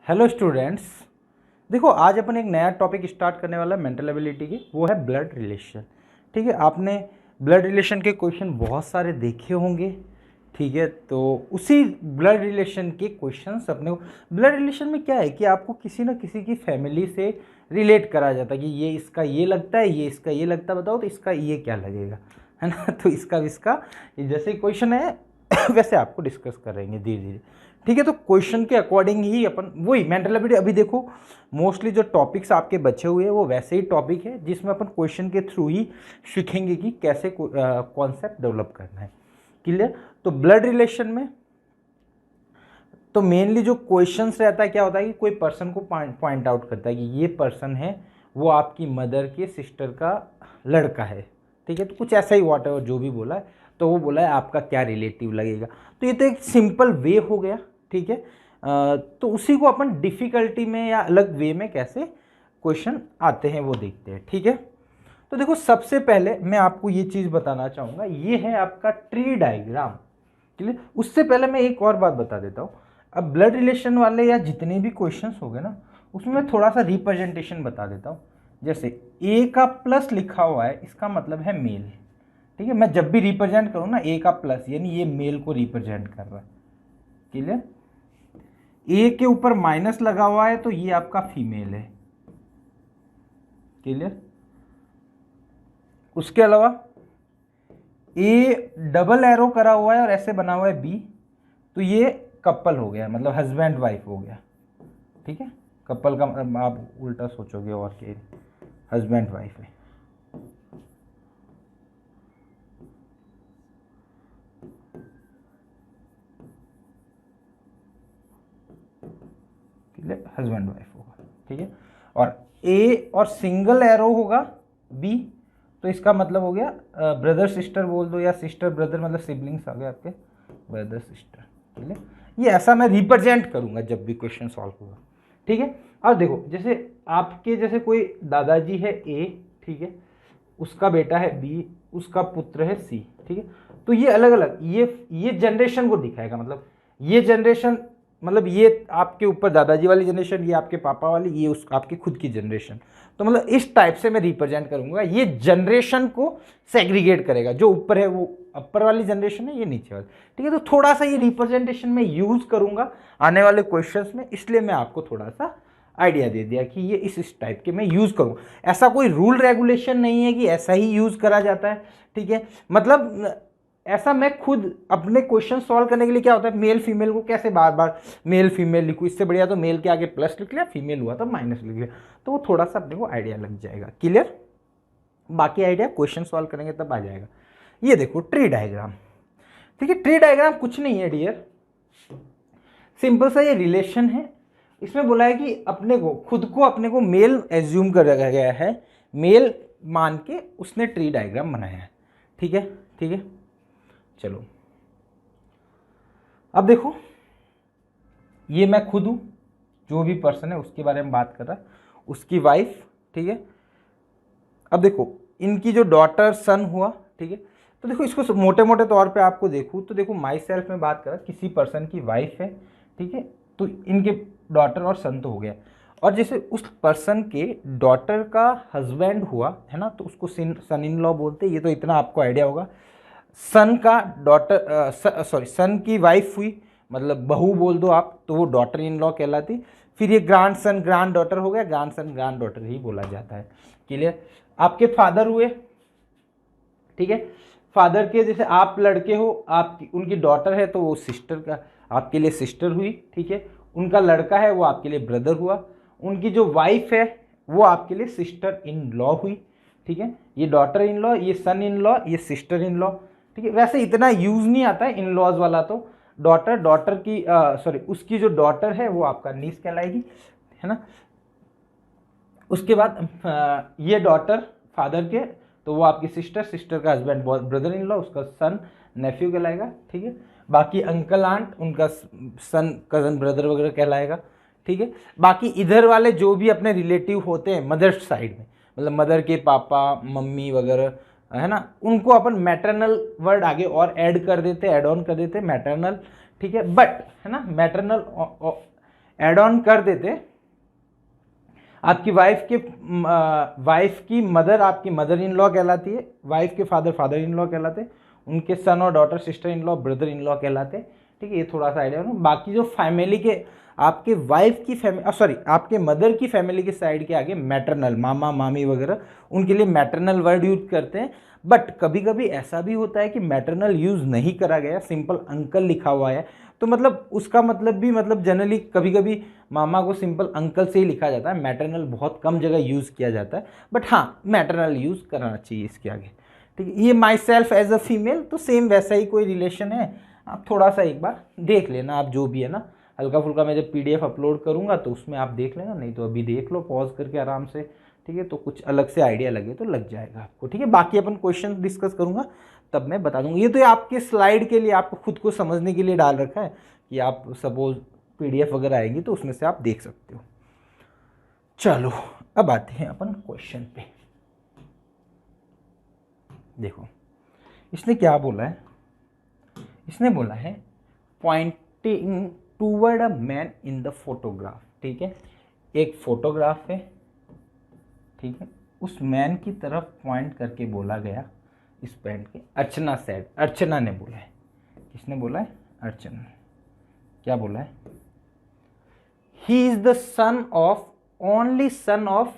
Hello students. देखो आज अपन एक नया टॉपिक स्टार्ट करने वाला है मेंटल एबिलिटी की, वो है ब्लड रिलेशन। ठीक है, आपने ब्लड रिलेशन के क्वेश्चन बहुत सारे देखे होंगे। ठीक है, तो उसी ब्लड रिलेशन के क्वेश्चंस अपने को, ब्लड रिलेशन में क्या है कि आपको किसी न किसी की फैमिली से रिलेट करा जाता है कि ये इसका ये लगता है, ये इसका ये लगता है, बताओ तो इसका ये क्या लगेगा, है ना। तो इसका जैसे क्वेश्चन है वैसे आपको डिस्कस करेंगे धीरे धीरे। ठीक है, तो क्वेश्चन के अकॉर्डिंग ही अपन वही मेंटल एबिलिटी, अभी देखो मोस्टली जो टॉपिक्स आपके बचे हुए हैं वो वैसे ही टॉपिक है जिसमें अपन क्वेश्चन के थ्रू ही सीखेंगे कि कैसे कॉन्सेप्ट डेवलप करना है। क्लियर। तो ब्लड रिलेशन में तो मेनली जो क्वेश्चंस रहता है क्या होता है कि कोई पर्सन को पॉइंट आउट करता है कि ये पर्सन है वो आपकी मदर के सिस्टर का लड़का है। ठीक है, तो कुछ ऐसा ही वॉट एवर जो भी बोला है, तो वो बोला है आपका क्या रिलेटिव लगेगा। तो ये तो एक सिंपल वे हो गया। ठीक है, तो उसी को अपन डिफ़िकल्टी में या अलग वे में कैसे क्वेश्चन आते हैं वो देखते हैं। ठीक है, तो देखो सबसे पहले मैं आपको ये चीज़ बताना चाहूँगा, ये है आपका ट्री डायग्राम। क्लियर। उससे पहले मैं एक और बात बता देता हूँ। अब ब्लड रिलेशन वाले या जितने भी क्वेश्चंस हो गए ना, उसमें मैं थोड़ा सा रिप्रेजेंटेशन बता देता हूँ। जैसे ए का प्लस लिखा हुआ है, इसका मतलब है मेल। ठीक है, मैं जब भी रिप्रेजेंट करूँ ना ए का प्लस, यानी ये मेल को रिप्रेजेंट कर रहा है। क्लियर। ए के ऊपर माइनस लगा हुआ है तो ये आपका फीमेल है। क्लियर। उसके अलावा ए डबल एरो करा हुआ है और ऐसे बना हुआ है बी, तो ये कपल हो गया, मतलब हस्बैंड वाइफ हो गया। ठीक है, कपल का मतलब आप उल्टा सोचोगे और क्या, हस्बैंड वाइफ है। हस्बैंड वाइफ होगा। ठीक है, और ए और सिंगल एरो होगा बी, तो इसका मतलब हो गया ब्रदर सिस्टर बोल दो, या सिस्टर ब्रदर, मतलब सिबलिंग्स आ गए आपके, ब्रदर सिस्टर। ठीक है, ये ऐसा मैं रिप्रेजेंट करूंगा जब भी क्वेश्चन सॉल्व होगा। ठीक है, अब देखो जैसे आपके जैसे कोई दादाजी है ए, ठीक है, उसका बेटा है बी, उसका पुत्र है सी। ठीक है, तो ये अलग अलग ये जनरेशन को दिखाएगा, मतलब ये जनरेशन, मतलब ये आपके ऊपर दादाजी वाली जनरेशन, ये आपके पापा वाली, ये उस आपकी खुद की जनरेशन। तो मतलब इस टाइप से मैं रिप्रेजेंट करूंगा, ये जनरेशन को सेग्रीगेट करेगा, जो ऊपर है वो अपर वाली जनरेशन है, ये नीचे वाली। ठीक है, तो थोड़ा सा ये रिप्रेजेंटेशन में यूज करूंगा आने वाले क्वेश्चंस में, इसलिए मैं आपको थोड़ा सा आइडिया दे दिया कि ये इस टाइप के मैं यूज करूंगा। ऐसा कोई रूल रेगुलेशन नहीं है कि ऐसा ही यूज करा जाता है। ठीक है, मतलब ऐसा मैं खुद अपने क्वेश्चन सॉल्व करने के लिए क्या होता है, मेल फीमेल को कैसे बार बार मेल फीमेल लिखूँ, इससे बढ़िया तो मेल के आगे प्लस लिख लिया, फीमेल हुआ तो माइनस लिख लिया, तो वो थोड़ा सा अपने को आइडिया लग जाएगा। क्लियर। बाकी आइडिया क्वेश्चन सॉल्व करेंगे तब आ जाएगा। ये देखो ट्री डायग्राम। ठीक है, ट्री डायग्राम कुछ नहीं है डियर, सिंपल सा ये रिलेशन है। इसमें बोला है कि अपने को खुद को अपने को मेल एज्यूम कर गया है, मेल मान के उसने ट्री डायग्राम बनाया है। ठीक है, ठीक है, चलो अब देखो ये मैं खुद हूं, जो भी पर्सन है उसके बारे में बात कर रहा है, उसकी वाइफ। ठीक है, अब देखो इनकी जो डॉटर सन हुआ। ठीक है, तो देखो इसको मोटे मोटे तौर पे आपको देखूँ तो देखो माई सेल्फ में बात कर रहा, किसी पर्सन की वाइफ है। ठीक है, तो इनके डॉटर और सन तो हो गया, और जैसे उस पर्सन के डॉटर का हस्बैंड हुआ है ना, तो उसको सन इन लॉ बोलते हैं। ये तो इतना आपको आइडिया होगा। सन का डॉटर सन की वाइफ हुई, मतलब बहू बोल दो आप, तो वो डॉटर इन लॉ कहलाती। फिर ये ग्रैंड सन ग्रैंड डॉटर हो गया, ग्रैंड सन ग्रैंड डॉटर ही बोला जाता है। क्लियर। आपके फादर हुए। ठीक है, फादर के जैसे आप लड़के हो, आपकी उनकी डॉटर है तो वो सिस्टर का आपके लिए सिस्टर हुई। ठीक है, उनका लड़का है वो आपके लिए ब्रदर हुआ, उनकी जो वाइफ है वो आपके लिए सिस्टर इन लॉ हुई। ठीक है, ये डॉटर इन लॉ, ये सन इन लॉ, ये सिस्टर इन लॉ। ठीक है, वैसे इतना यूज नहीं आता है इन लॉज वाला, तो डॉटर की सॉरी उसकी जो डॉटर है वो आपका नीस कहलाएगी, है ना। उसके बाद ये डॉटर फादर के, तो वो आपकी सिस्टर का हस्बैंड ब्रदर इन लॉ, उसका सन नेफ्यू कहलाएगा। ठीक है, बाकी अंकल आंट उनका सन कजन ब्रदर वगैरह कहलाएगा। ठीक है, बाकी इधर वाले जो भी अपने रिलेटिव होते हैं मदर साइड में, मतलब मदर के पापा मम्मी वगैरह, है ना, उनको अपन मैटरनल वर्ड आगे और ऐड कर देते, ऐड ऑन कर देते मैटरनल। ठीक है, बट है ना मैटरनल ऐड ऑन कर देते, आपकी वाइफ की मदर आपकी मदर इन लॉ कहलाती है, वाइफ के फादर फादर इन लॉ कहलाते, उनके सन और daughter sister in law brother in law कहलाते। ठीक है, ये थोड़ा सा आइडिया हो। बाकी जो फैमिली के आपके वाइफ की फैमिली सॉरी आपके मदर की फैमिली के साइड के आगे मैटरनल मामा मामी वगैरह उनके लिए मैटरनल वर्ड यूज करते हैं। बट कभी कभी ऐसा भी होता है कि मैटरनल यूज़ नहीं करा गया, सिंपल अंकल लिखा हुआ है, तो मतलब उसका मतलब भी मतलब जनरली कभी कभी मामा को सिंपल अंकल से ही लिखा जाता है, मैटरनल बहुत कम जगह यूज़ किया जाता है। बट हाँ, मैटरनल यूज़ करना चाहिए इसके आगे। ठीक है, ये my self as a female, तो सेम वैसा ही कोई रिलेशन है। आप थोड़ा सा एक बार देख लेना, आप जो भी है ना, हल्का फुल्का मैं जब PDF अपलोड करूँगा तो उसमें आप देख लेना, नहीं तो अभी देख लो पॉज करके आराम से। ठीक है, तो कुछ अलग से आइडिया लगे तो लग जाएगा आपको। ठीक है, बाकी अपन क्वेश्चन डिस्कस करूँगा तब मैं बता दूँगा। ये तो आपके स्लाइड के लिए, आपको खुद को समझने के लिए डाल रखा है कि आप सपोज PDF वगैरह आएंगी तो उसमें से आप देख सकते हो। चलो अब आते हैं अपन क्वेश्चन पे। देखो इसने क्या बोला है, इसने बोला है pointing toward a man in the photograph. ठीक है, एक फोटोग्राफ है, ठीक है, उस मैन की तरफ पॉइंट करके बोला गया इस पैंट के। अर्चना सेड, अर्चना ने बोला है, किसने बोला है? अर्चना। क्या बोला है? He is the son of only son of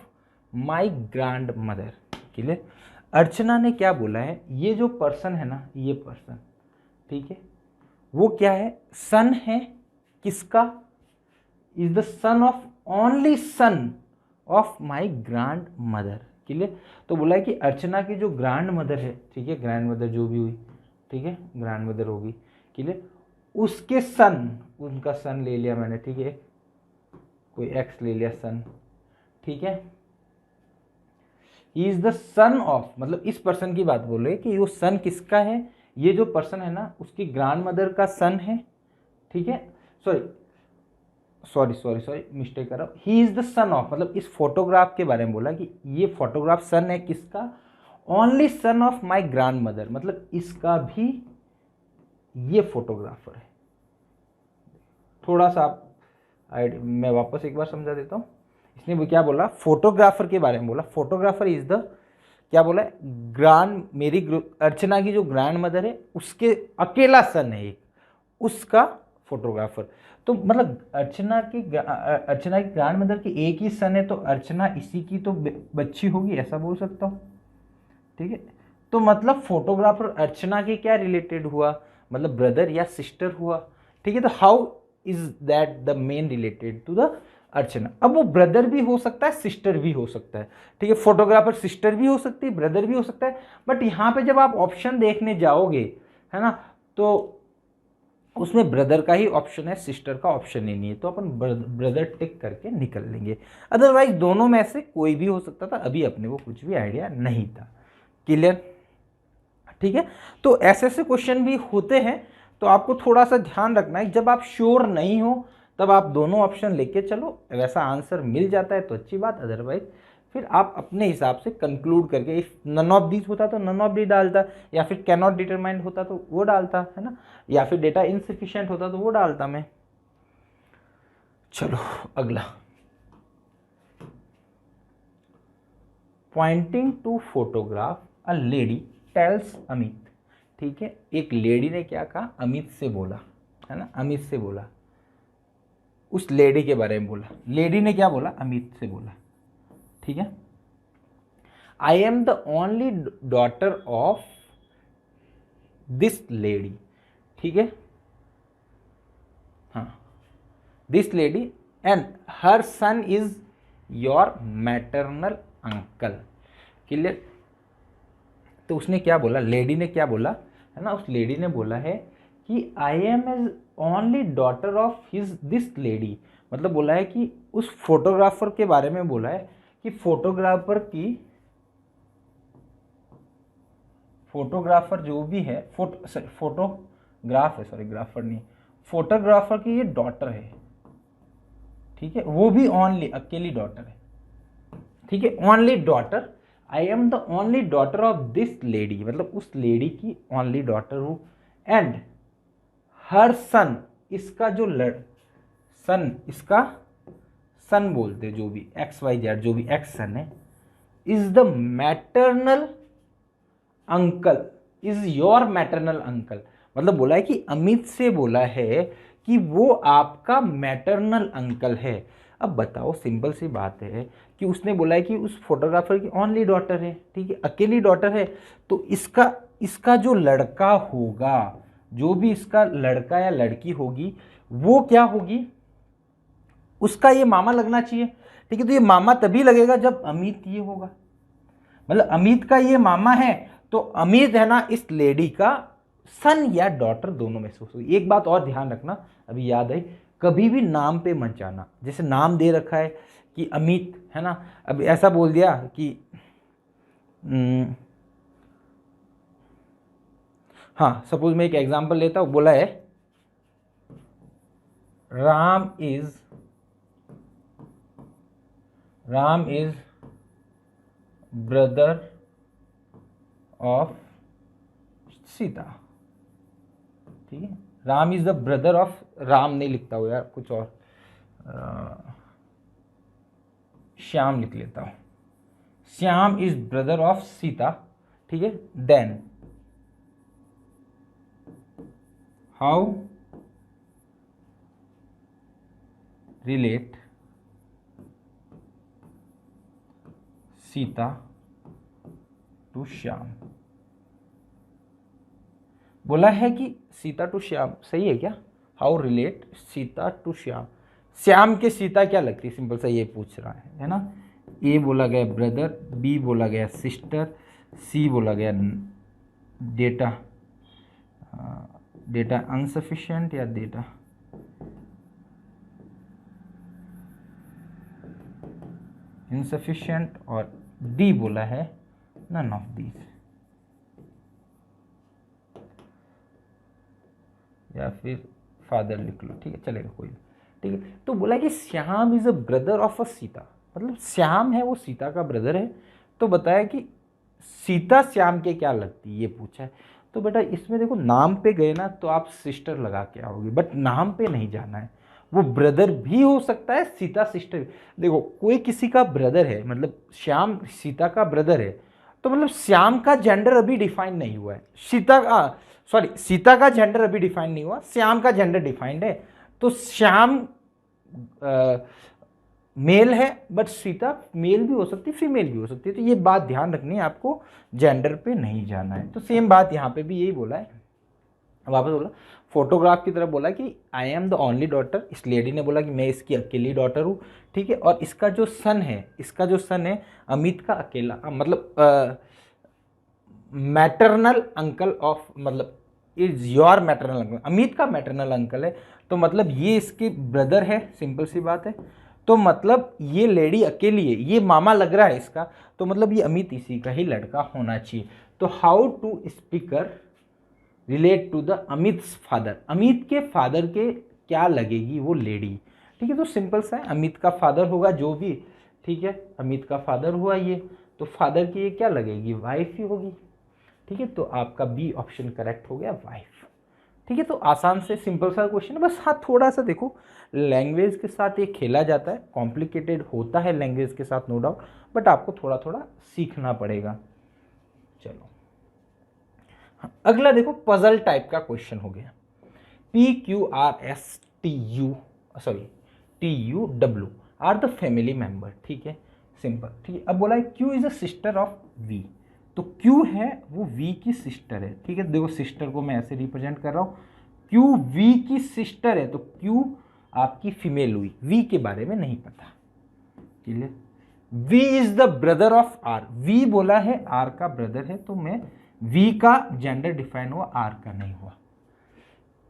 my grandmother. Clear? Archana ने क्या बोला है, ये जो पर्सन है ना, ये पर्सन, ठीक है, वो क्या है? सन है किसका? Is the son of only son of my grandmother. Clear? तो बोला है कि अर्चना की जो ग्रैंड मदर है, ठीक है, ग्रैंड मदर जो भी हुई, ठीक है, ग्रैंड मदर होगी, क्लियर, उसके सन, उनका सन ले लिया मैंने, ठीक है, कोई एक्स ले लिया सन, ठीक है, he is the son of, मतलब इस पर्सन की बात बोल रहे हैं कि वो सन किसका है? ये जो पर्सन है ना, उसकी ग्रैंड मदर का सन है। ठीक है, सॉरी मिस्टेक कर रहा हूँ। ही इज द सन ऑफ, मतलब इस फोटोग्राफ के बारे में बोला कि ये फोटोग्राफ सन है किसका? Only son of my grand mother, मतलब इसका भी ये फोटोग्राफर है। थोड़ा सा आप मैं वापस एक बार समझा देता हूँ। इसने वो क्या बोला? फोटोग्राफर के बारे में बोला। फोटोग्राफर इज द, क्या बोला है? मेरी अर्चना की जो ग्रैंड मदर है उसके अकेला सन है एक, उसका फोटोग्राफर। तो मतलब अर्चना की ग्रैंड मदर की एक ही सन है, तो अर्चना इसी की तो बच्ची होगी, ऐसा बोल सकता हूँ। ठीक है, तो मतलब फोटोग्राफर अर्चना के क्या रिलेटेड हुआ? मतलब ब्रदर या सिस्टर हुआ। ठीक है, तो how is that the man related to the Archana? अब वो ब्रदर भी हो सकता है, सिस्टर भी हो सकता है। ठीक है, फोटोग्राफर सिस्टर भी हो सकती है, ब्रदर भी हो सकता है। बट यहाँ पे जब आप ऑप्शन देखने जाओगे, है ना, तो उसमें ब्रदर का ही ऑप्शन है, सिस्टर का ऑप्शन ही नहीं है, तो अपन ब्रदर टिक करके निकल लेंगे। अदरवाइज दोनों में से कोई भी हो सकता था, अभी अपने को कुछ भी आइडिया नहीं था। क्लियर? ठीक है, तो ऐसे ऐसे क्वेश्चन भी होते हैं, तो आपको थोड़ा सा ध्यान रखना है। जब आप श्योर नहीं हो तब आप दोनों ऑप्शन लेके चलो, वैसा आंसर मिल जाता है तो अच्छी बात, अदरवाइज फिर आप अपने हिसाब से कंक्लूड करके, इफ नन ऑफ दीज होता तो नन ऑफ दी डालता, या फिर कैन नॉट डिटरमाइंड होता तो वो डालता, है ना, या फिर डेटा इनसफिशिएंट होता तो वो डालता मैं। चलो अगला, pointing to photograph a lady tells Amit. ठीक है, एक लेडी ने क्या कहा? अमित से बोला, है ना, अमित से बोला, उस लेडी के बारे में बोला। लेडी ने क्या बोला? अमित से बोला। ठीक है, I am the only daughter of this lady. ठीक है, हाँ, this lady and her son is your maternal uncle. Clear? तो उसने क्या बोला? लेडी ने क्या बोला, है ना, उस लेडी ने बोला है कि I am as only daughter of his this lady, मतलब बोला है कि उस फोटोग्राफर के बारे में बोला है कि फोटोग्राफर जो भी है, फोटोग्राफ है, सॉरी ग्राफर नहीं, फोटोग्राफर की ये डॉटर है। ठीक है, वो भी ओनली अकेली डॉटर है। ठीक है, only daughter, I am the only daughter of this lady, मतलब उस लेडी की ओनली डॉटर हूँ, एंड हर सन, इसका जो सन, इसका सन बोलते, जो भी एक्स वाई जेड जो भी एक्स सन है, is the maternal uncle, is your maternal uncle. मतलब बोला है कि अमित से बोला है कि वो आपका मैटरनल अंकल है। अब बताओ, सिंपल सी बात है कि उसने बोला है कि उस फोटोग्राफर की ओनली डॉटर है, ठीक है, अकेली डॉटर है, तो इसका जो लड़का होगा, जो भी इसका लड़का या लड़की होगी, वो क्या होगी, उसका ये मामा लगना चाहिए, ठीक है। तो ये मामा तभी लगेगा जब अमित ये होगा, मतलब अमित का ये मामा है, तो अमित है ना इस लेडी का सन या डॉटर दोनों में से हो। एक बात और ध्यान रखना, अभी याद आई, कभी भी नाम पे मत जाना। जैसे नाम दे रखा है कि अमित, है ना, अब ऐसा बोल दिया कि हाँ, सपोज मैं एक एग्जांपल लेता हूं, बोला है Ram is brother of Sita, ठीक है। Ram is the brother of, Ram नहीं लिखता हूँ यार, कुछ और श्याम लिख लेता हूं। Shyam is brother of Sita, ठीक है। Then how relate Sita to Shyam. बोला है कि सीता टू श्याम, सही है क्या? How relate Sita to Shyam, Shyam के सीता क्या लगती है, सिंपल सा ये पूछ रहा है ना। ए बोला गया ब्रदर, बी बोला गया सिस्टर, सी बोला गया डेटा अनसफिशिएंट या डेटा इनसफिशिएंट, और डी बोला है नन ऑफ दीज, या फिर फादर लिख लो, ठीक है, चलेगा कोई, ठीक है। तो बोला कि Shyam is a brother of a Sita, मतलब श्याम है वो सीता का ब्रदर है। तो बताया कि सीता श्याम के क्या लगती है, ये पूछा है। तो बेटा इसमें देखो, नाम पे गए ना तो आप सिस्टर लगा के आओगे, बट नाम पे नहीं जाना है। वो ब्रदर भी हो सकता है, सीता सिस्टर। देखो कोई किसी का ब्रदर है, मतलब श्याम सीता का ब्रदर है, तो मतलब श्याम का जेंडर अभी डिफाइन नहीं हुआ है, सीता का जेंडर अभी डिफाइन नहीं हुआ, श्याम का जेंडर डिफाइंड है। तो श्याम मेल है, बट सीता मेल भी हो सकती है, फीमेल भी हो सकती है। तो ये बात ध्यान रखनी है आपको, जेंडर पे नहीं जाना है। तो सेम बात यहाँ पे भी यही बोला है, वापस बोला फोटोग्राफ की तरफ, बोला कि I am the only daughter, इस लेडी ने बोला कि मैं इसकी अकेली डॉटर हूँ, ठीक है। और इसका जो सन है अमित का अकेला, मतलब मैटरनल अंकल ऑफ, मतलब is your maternal uncle, Amit का मैटरनल अंकल है। तो मतलब ये इसके ब्रदर है, सिंपल सी बात है। तो मतलब ये लेडी अकेली है, ये मामा लग रहा है इसका, तो मतलब ये अमित इसी का ही लड़का होना चाहिए। तो how to speaker relate to the Amit's father, Amit के फादर के क्या लगेगी वो लेडी, ठीक है। तो सिंपल सा है, अमित का फादर होगा जो भी, ठीक है, अमित का फादर हुआ ये, तो फादर की ये क्या लगेगी, वाइफ ही होगी, ठीक है। तो आपका बी ऑप्शन करेक्ट हो गया, वाइफ, ठीक है। तो आसान से सिंपल सा क्वेश्चन है, बस हाँ थोड़ा सा देखो लैंग्वेज के साथ ये खेला जाता है, कॉम्प्लिकेटेड होता है लैंग्वेज के साथ नो डाउट, बट आपको थोड़ा थोड़ा सीखना पड़ेगा। चलो अगला देखो, पजल टाइप का क्वेश्चन हो गया। PQRSTU are the family member, ठीक है, सिंपल, ठीक है। अब बोला है Q is a sister of V, तो Q है वो V की सिस्टर है, ठीक है। देखो सिस्टर को मैं ऐसे रिप्रेजेंट कर रहा हूँ, Q V की सिस्टर है, तो Q आपकी फीमेल हुई, V के बारे में नहीं पता, ठीक है। V is the brother of R, V बोला है R का ब्रदर है, तो मैं V का जेंडर डिफाइन हुआ, R का नहीं हुआ।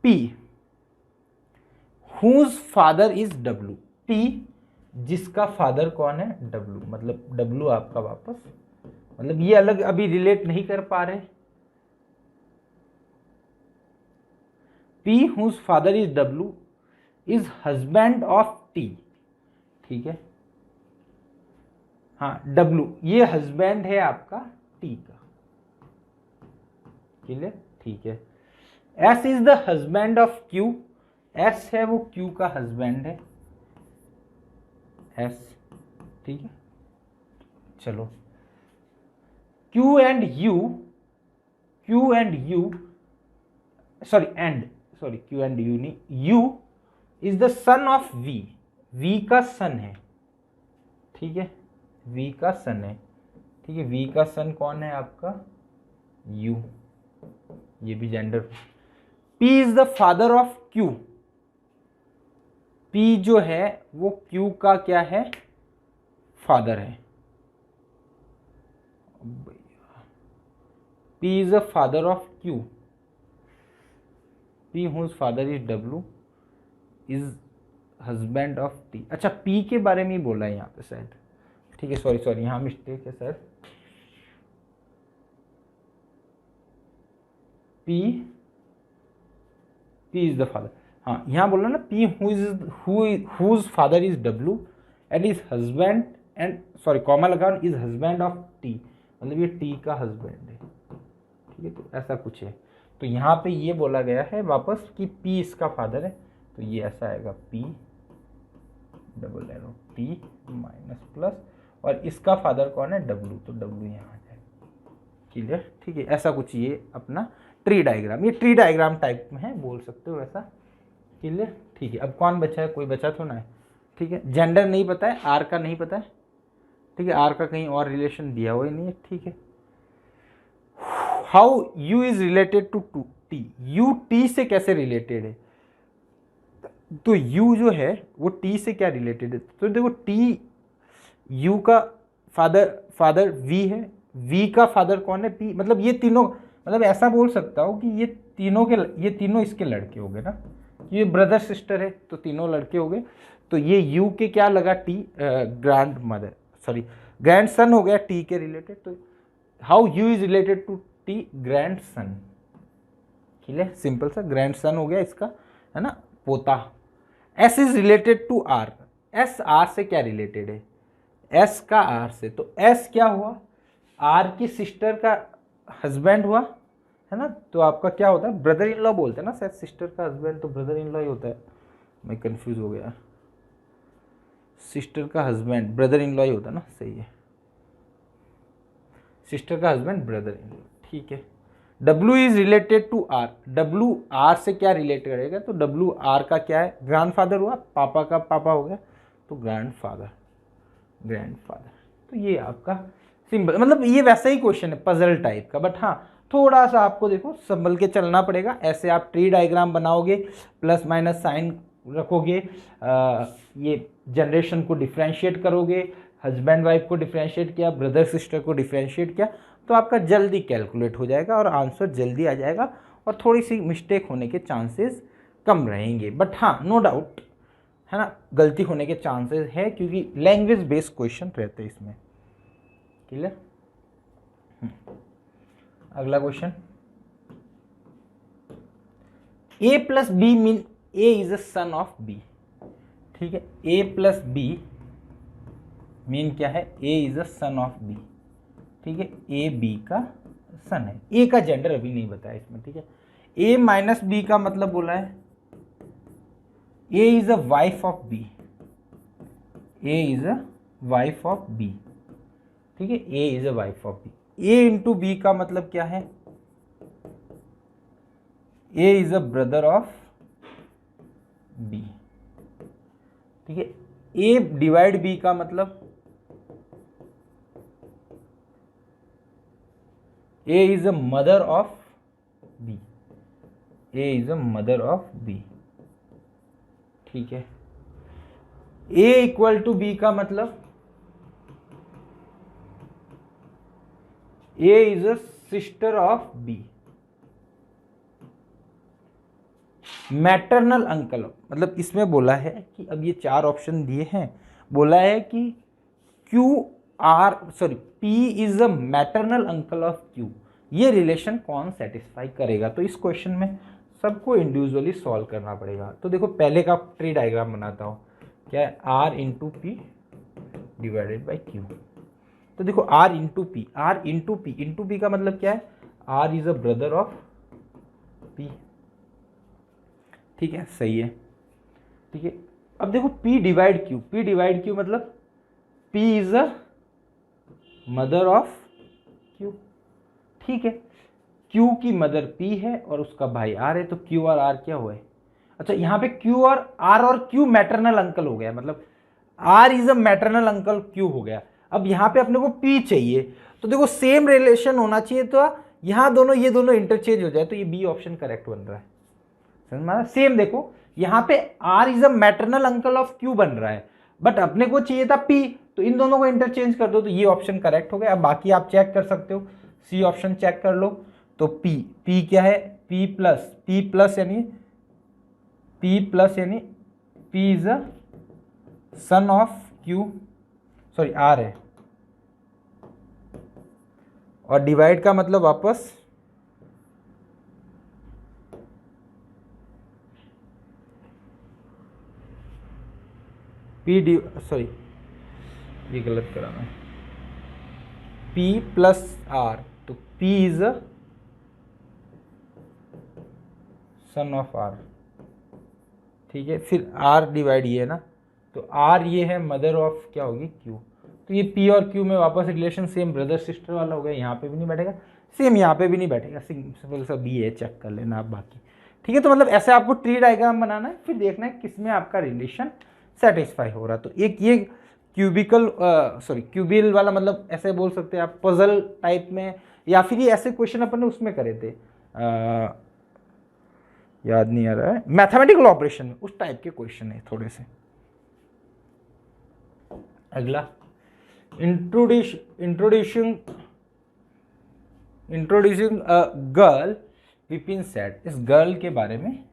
P whose father is W, P जिसका फादर कौन है, W, मतलब W आपका वापस, मतलब ये अलग अभी रिलेट नहीं कर पा रहे। P whose father is W is husband of T, ठीक है। हाँ W ये हस्बैंड है आपका T का, ठीक है, ठीक है। S is the husband of Q, S है वो क्यू का हस्बैंड है, एस, ठीक है। चलो Q and U, Q and U sorry Q and U नहीं, U is the son of V, V का सन है, ठीक है, वी का सन है, ठीक है। वी का सन कौन है आपका, यू, ये भी gender. P is the father of Q, P जो है वो क्यू का क्या है, फादर है। P is the father of Q, P whose father is W is husband of T. अच्छा पी के बारे में ही बोला है यहाँ पे शायद, ठीक है, सॉरी यहाँ मिस्टेक है sir. P is the father, हाँ यहाँ बोला ना, P whose father is W and is husband and sorry comma लगा इज हस्बैंड ऑफ टी, मतलब ये टी का हस्बैंड है, ठीक है। तो ऐसा कुछ है, तो यहाँ पे ये बोला गया है वापस कि P इसका फादर है, तो ये ऐसा आएगा P double arrow T minus plus, और इसका फादर कौन है, W, तो W यहाँ आ जाएगा, क्लियर, ठीक है। ऐसा कुछ ये अपना ट्री डायग्राम, ये ट्री डायग्राम टाइप में है, बोल सकते हो ऐसा, क्लियर, ठीक है। अब कौन बचा है, कोई बचा तो ना है, ठीक है। जेंडर नहीं पता है, आर का नहीं पता है, ठीक है, आर का कहीं और रिलेशन दिया हुआ ही नहीं है, ठीक है। How U is related to T, U T से कैसे रिलेटेड है, तो यू जो है वो टी से क्या रिलेटेड है, तो देखो टी, यू का फादर वी है, वी का फादर कौन है, पी, मतलब ये तीनों, मतलब ऐसा बोल सकता हूँ कि ये तीनों इसके लड़के हो गए ना, ये ब्रदर सिस्टर है तो तीनों लड़के हो गए, तो ये यू के क्या लगा, T grandmother sorry grandson हो गया टी के रिलेटेड, तो how U is related to T, grandson, ठीक है, सिंपल सा ग्रैंड सन हो गया इसका, है ना, पोता। S is related to R, S R से क्या रिलेटेड है, एस का आर से, तो एस क्या हुआ, आर की सिस्टर का हस्बैंड हुआ, है ना, तो आपका क्या होता है, ब्रदर इन लॉ बोलते हैं ना शायद, सिस्टर का हस्बैंड तो ब्रदर इन लॉ ही होता है, मैं कंफ्यूज हो गया, सिस्टर का हस्बैंड ब्रदर इन लॉ ही होता है ना, सही है, सिस्टर का हस्बैंड ब्रदर इन लॉ, ठीक है। W is related to R, W R से क्या रिलेटेड रहेगा, तो W आर का क्या है, ग्रैंडफादर हुआ, पापा का पापा हो गया, तो ग्रैंडफादर, तो ये आपका सिंपल, मतलब ये वैसा ही क्वेश्चन है पजल टाइप का, बट हाँ थोड़ा सा आपको देखो संभल के चलना पड़ेगा, ऐसे आप ट्री डायग्राम बनाओगे, प्लस माइनस साइन रखोगे, ये जनरेशन को डिफ्रेंशिएट करोगे, हस्बैंड वाइफ को डिफ्रेंशिएट किया, ब्रदर सिस्टर को डिफ्रेंशिएट किया, तो आपका जल्दी कैलकुलेट हो जाएगा और आंसर जल्दी आ जाएगा, और थोड़ी सी मिस्टेक होने के चांसेस कम रहेंगे, बट हाँ नो डाउट, है ना, गलती होने के चांसेस है, क्योंकि लैंग्वेज बेस्ड क्वेश्चन रहते हैं इसमें, क्लियर। अगला question, A plus B mean A is a son of B, ठीक है, ए प्लस बी मीन क्या है, A is a son of B, ठीक है, ए बी का सन है, ए का जेंडर अभी नहीं बताया इसमें, ठीक है। ए माइनस बी का मतलब बोला है A is a wife of B, A is a wife of B, ठीक है, A is a wife of B. A into B का मतलब क्या है, A is a brother of B, ठीक है। ए डिवाइड बी का मतलब A is a mother of B, A is a mother of B, ठीक है। ए इक्वल टू बी का मतलब A is a sister of B, maternal uncle, मतलब इसमें बोला है कि अब ये चार ऑप्शन दिए हैं, बोला है कि P is a maternal uncle of Q, ये रिलेशन कौन सेटिस्फाई करेगा, तो इस क्वेश्चन में सबको इंडिविजुअली सॉल्व करना पड़ेगा। तो देखो पहले का ट्री डायग्राम बनाता हूँ, क्या है, R into P divided by Q, तो देखो R इंटू पी का मतलब क्या है, R is a brother of P, ठीक है, सही है। ठीक है। अब देखो P divide Q, P divide Q मतलब P is a mother of Q, ठीक है। Q की मदर P है और उसका भाई R है, तो Q और R क्या हुए? अच्छा, यहाँ पे Q और R और Q मैटरनल अंकल हो गया, मतलब R is a maternal uncle Q हो गया। अब यहाँ पे अपने को P चाहिए, तो देखो सेम रिलेशन होना चाहिए, तो यहाँ दोनों ये दोनों इंटरचेंज हो जाए, तो ये बी ऑप्शन करेक्ट बन रहा है। समझ में? सेम देखो यहाँ पे R is a maternal uncle of Q बन रहा है, बट अपने को चाहिए था P, तो इन दोनों को इंटरचेंज कर दो, तो ये ऑप्शन करेक्ट हो गया। अब बाकी आप चेक कर सकते हो, सी ऑप्शन चेक कर लो, तो P क्या है? P प्लस यानी P is a son of Q, sorry R है, और डिवाइड का मतलब वापस सॉरी ये गलत करा मैं, P प्लस R, तो P is a son of R, ठीक है। फिर R डिवाइड ये है ना, तो R ये है मदर ऑफ क्या होगी? Q, तो ये P और Q में वापस रिलेशन सेम ब्रदर सिस्टर वाला हो गया, यहाँ पे भी नहीं बैठेगा, सेम यहाँ पे भी नहीं बैठेगा, सिंपल सा बी है, चेक कर लेना आप बाकी, ठीक है। तो मतलब ऐसे आपको ट्री डायग्राम बनाना है, फिर देखना है किसमें आपका रिलेशन सेटिस्फाई हो रहा है। तो एक ये क्यूबिल वाला, मतलब ऐसे बोल सकते हैं आप पजल टाइप में, या फिर ये ऐसे क्वेश्चन अपन ने उसमें करे थे, याद नहीं आ रहा है, मैथमेटिकल ऑपरेशन में उस टाइप के क्वेश्चन है थोड़े से। अगला introducing a girl, Vipin said, इस गर्ल के बारे में,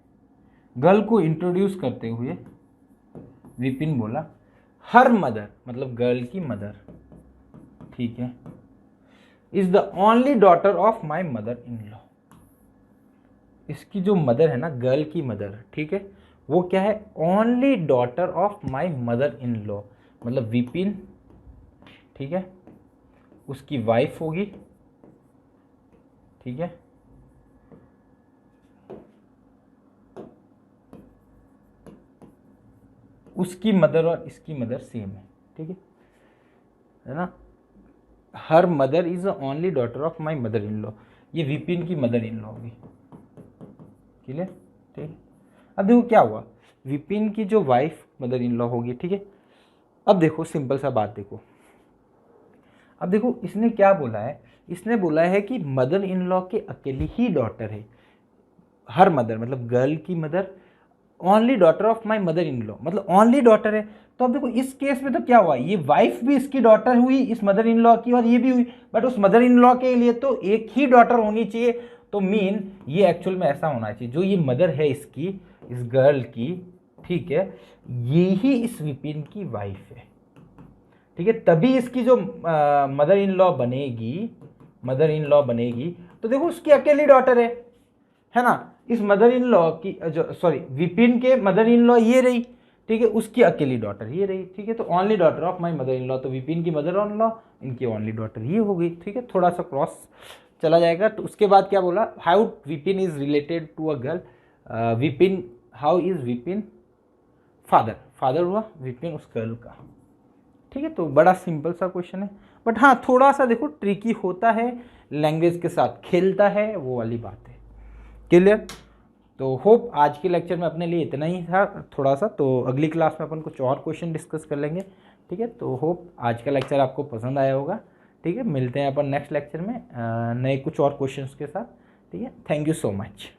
गर्ल को इंट्रोड्यूस करते हुए विपिन बोला, हर मदर मतलब गर्ल की मदर, ठीक है, is the only daughter of my mother in law. इसकी जो मदर है ना, गर्ल की मदर, ठीक है, वो क्या है? Only daughter of my mother in law, मतलब विपिन, ठीक है, उसकी वाइफ होगी, ठीक है, उसकी मदर और इसकी मदर सेम है, ठीक है ना। Her mother is the only daughter of my mother in law, ये विपिन की मदर इन लॉ होगी, क्लियर, ठीक है। अब देखो क्या हुआ, विपिन की जो वाइफ मदर इन लॉ होगी, ठीक है। अब देखो सिंपल सा बात देखो, अब देखो इसने क्या बोला है, इसने बोला है कि मदर इन लॉ के अकेली ही डॉटर है, हर मदर मतलब गर्ल की mother, only daughter of my mother in law मतलब ओनली डॉटर है। तो अब देखो इस केस में तो क्या हुआ, ये वाइफ भी इसकी डॉटर हुई इस मदर इन लॉ की, और ये भी हुई, बट उस मदर इन लॉ के लिए तो एक ही डॉटर होनी चाहिए, तो मीन ये एक्चुअल में ऐसा होना चाहिए, जो ये मदर है इसकी, इस गर्ल की, ठीक है, ये ही इस विपिन की वाइफ है, ठीक है, तभी इसकी जो मदर इन लॉ बनेगी, तो देखो उसकी अकेली डॉटर है ना। इस मदर इन लॉ की जो सॉरी विपिन के मदर इन लॉ ये रही, ठीक है, उसकी अकेली डॉटर ये रही, ठीक है, तो only daughter of my mother in law, तो विपिन की मदर इन लॉ, इनकी ओनली डॉटर ये हो गई, ठीक है। थोड़ा सा क्रॉस चला जाएगा, तो उसके बाद क्या बोला, how Vipin is related to a girl, Vipin, how is Vipin father हुआ विपिन उस गर्ल का, ठीक है। तो बड़ा सिंपल सा क्वेश्चन है, बट हाँ थोड़ा सा देखो ट्रिकी होता है, लैंग्वेज के साथ खेलता है, वो वाली बात है, क्लियर। तो होप आज के लेक्चर में अपने लिए इतना ही था थोड़ा सा, तो अगली क्लास में अपन कुछ और क्वेश्चन डिस्कस कर लेंगे, ठीक है। तो होप आज का लेक्चर आपको पसंद आया होगा, ठीक है। मिलते हैं अपन नेक्स्ट लेक्चर में नए कुछ और क्वेश्चंस के साथ, ठीक है। Thank you so much.